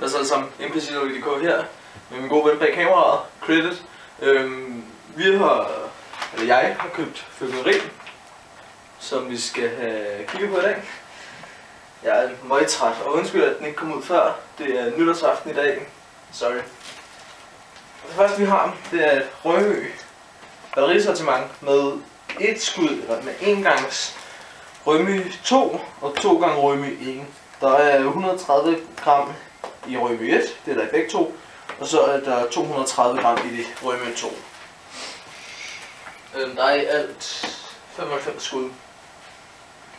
Hvad så som implicit.dk her med min gode ven bag kameraet, Credit. Jeg har købt fyrværkeri, som vi skal have kigget på i dag. Jeg er meget træt, og undskyld at den ikke kom ud før. Det er nytårsaften i dag. Sorry. Det første vi har, det er et Rømø batterisortiment med et skud, eller med 1 gangs Rømø 2 og 2 gange Rømø 1. Der er 130 gram i Rømø 1, det er der i begge to, og så er der 230 gram i det Rømø 2. Der er i alt 95 skud.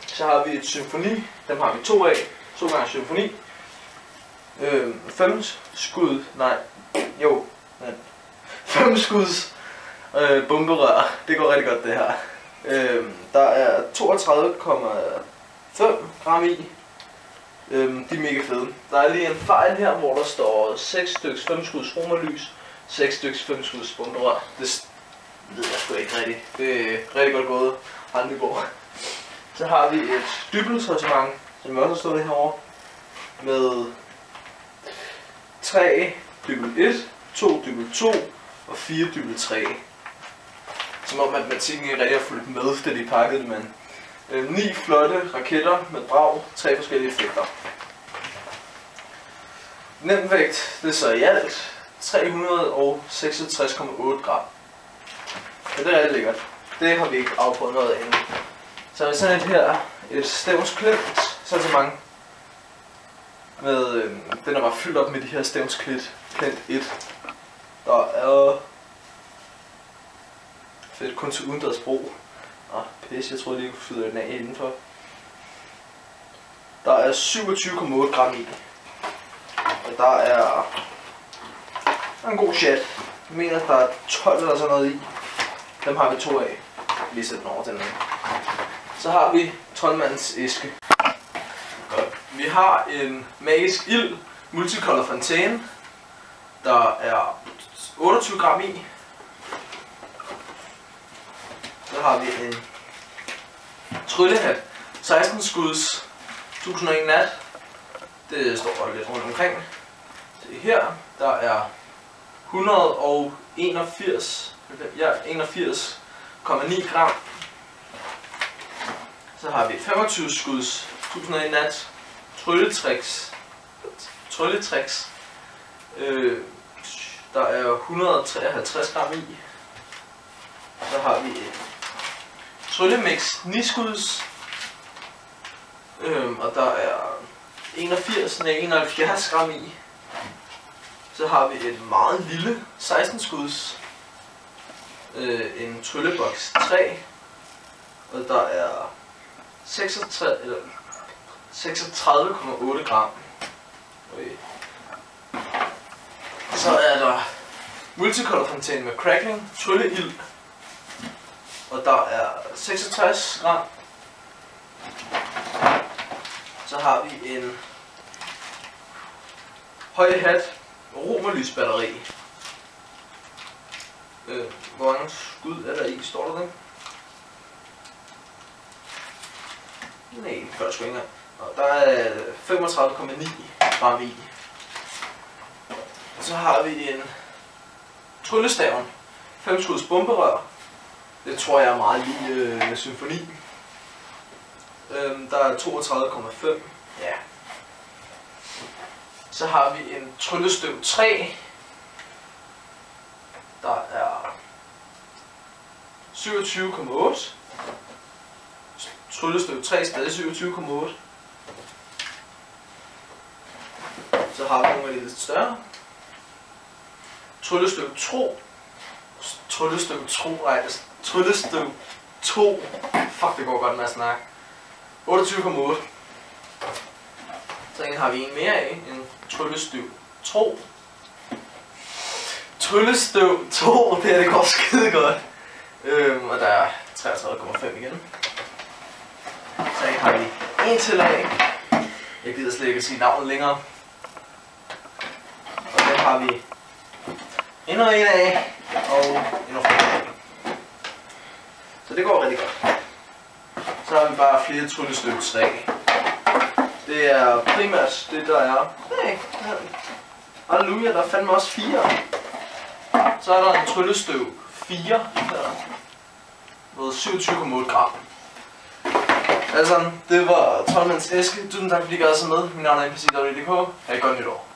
Så har vi et symfoni, dem har vi 2 af, 2 gange symfoni. 5 skud, nej, jo, 5 skuds bomberør, det går rigtig godt det her. Der er 32,5 gram i. De er mega fede. Der er lige en fejl her, hvor der står 6 styks 5 skuds romerlys, 6 styks 5 skuds bomberør. Det ved jeg sgu ikke rigtigt. Det er rigtig godt gået, Randeborg. Så har vi et dybelsortiment, som vi også har stået herovre, med 3 dybel 1, 2 dybel 2 og 4 dybel 3. Som om matematikken ikke rigtig har fulgt med, da de pakkede det, men 9 flotte raketter med brag, 3 forskellige effekter. Nemvægt, det er så i alt 366,8 gram. Så det er rigtig lækkert. Det har vi ikke afprøvet noget af endnu. Så har vi sådan et her, et stævnsklimt sortiment. Med, den er bare fyldt op med de her stævnsklint 1. Der er fedt kun til udendørs brug. Pisse, jeg tror lige, jeg kunne fylde den af indenfor. Der er 27,8 gram i. Og der er en god chat. Jeg mener, der er 12 eller sådan noget i. Dem har vi 2 af. Lige sætte den over til den anden. Så har vi troldmandens æske. Vi har en magisk ild multicolor fontæne. Der er 28 gram i. Så har vi en tryllehat, 16 skuds, 1001 nat. Det står bare lidt rundt omkring. Det her, der er 81,9 gram. Så har vi 25 skuds, 1001 nat, trylletricks. Der er 153 gram i. Så har vi et tryllemix 9 skuds, og der er 71 gram i. Så har vi et meget lille 16 skuds, en trylleboks 3, og der er 36,8 gram. Så er der multicolor fontæne med crackling, trylleild, og der er 66 gram. Så har vi en høj hat romerlysbatteri. Hvor mange skud er der i? Står der det? Nej, det gør der sgu ikke engang. Der er 35,9 gram i. Så har vi en tryllestaven, 5 skuds bomberør. Det tror jeg er meget lige symfoni. Der er 32,5. Ja. Så har vi en tryllestøv 3. Der er 27,8. Tryllestøv 3 stadig 27,8. Så har vi nogle af de lidt større. Tryllestøv 2. Tryllestøv 2. Fuck, det går godt med at snakke. 28,8. Så har vi en mere af, en tryllestøv 2. Tryllestøv 2, det går skide godt. Og der er 33,5 igen. Så har vi en til af. Jeg gider slet ikke at sige navnet længere. Og den har vi endnu en af, og endnu flere af. Så det går rigtig godt. Så har vi bare flere tryllestøv 3. Det er primært det, der er. Hey, halleluja, der er fandme også 4. Så er der en tryllestøv 4 her. Med 27,8 gram. Altså, det var 12-mands æske. Tusind tak fordi I gad så med. Mit navn er NPC.dk. Ha' et godt nytår.